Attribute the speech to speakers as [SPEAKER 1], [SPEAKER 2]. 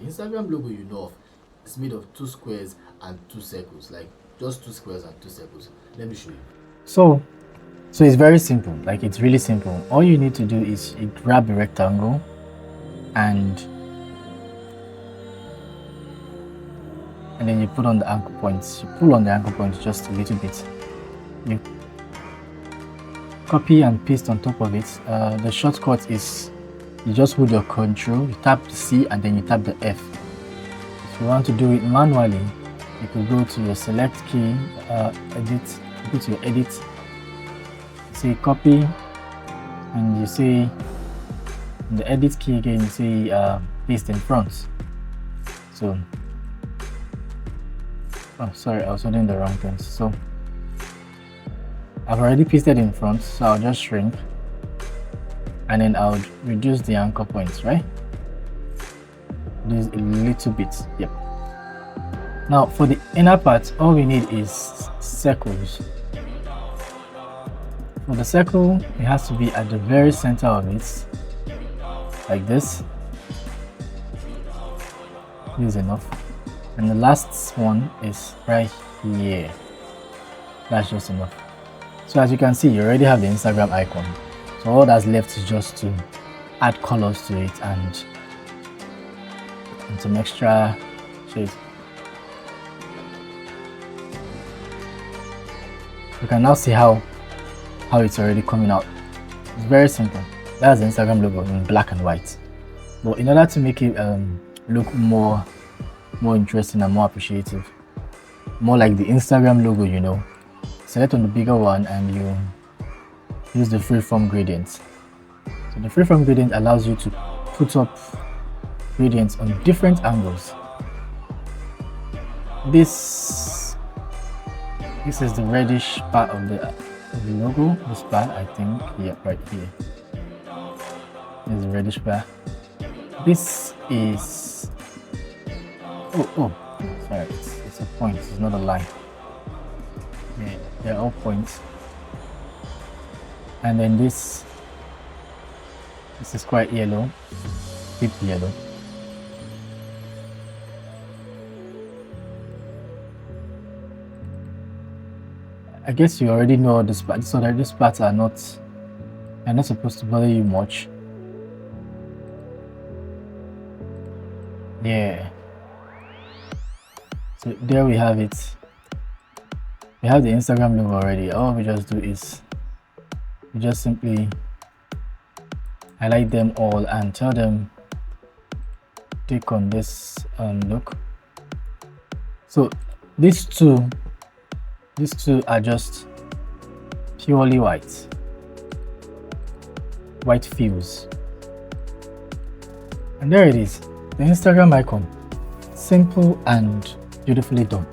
[SPEAKER 1] Instagram logo you know of is made of 2 squares and 2 circles, like just 2 squares and 2 circles. Let me show you.
[SPEAKER 2] So it's very simple. Like, it's really simple. All you need to do is you grab a rectangle and then you put on the anchor points. You pull on the anchor points just a little bit. You copy and paste on top of it. The shortcut is you just hold your control, you tap the C and then you tap the F. If you want to do it manually, you could go to your select key, edit, go to your edit, say copy, and you say in the edit key again, you say paste in front. So, oh sorry, I was holding the wrong things. So I've already pasted in front, so I'll just shrink and then I'll reduce the anchor points, right? Just a little bit. Yep. Now for the inner part, all we need is circles. For the circle, it has to be at the very center of it, like this. This is enough. And the last one is right here. That's just enough. So as you can see, you already have the Instagram icon. So all that's left is just to add colors to it and some extra shades. You can now see how it's already coming out. It's very simple. That's the Instagram logo in black and white. But in order to make it look more interesting and more appreciative, more like the Instagram logo, you know, select on the bigger one and you use the freeform gradient. So the freeform gradient allows you to put up gradients on different angles. This is the reddish part of the logo. This part, I think, yeah, right here. This is the reddish part. This is sorry, it's a point. It's not a line. Yeah, they're all points. And then this is quite yellow, deep yellow. I guess you already know this part, so that these parts are not supposed to bother you much. Yeah. So there we have it. We have the Instagram logo already. All we just do is we just simply highlight them all and tell them click on this look. So these two are just purely white fields, and there it is, the Instagram icon. Simple and beautifully done.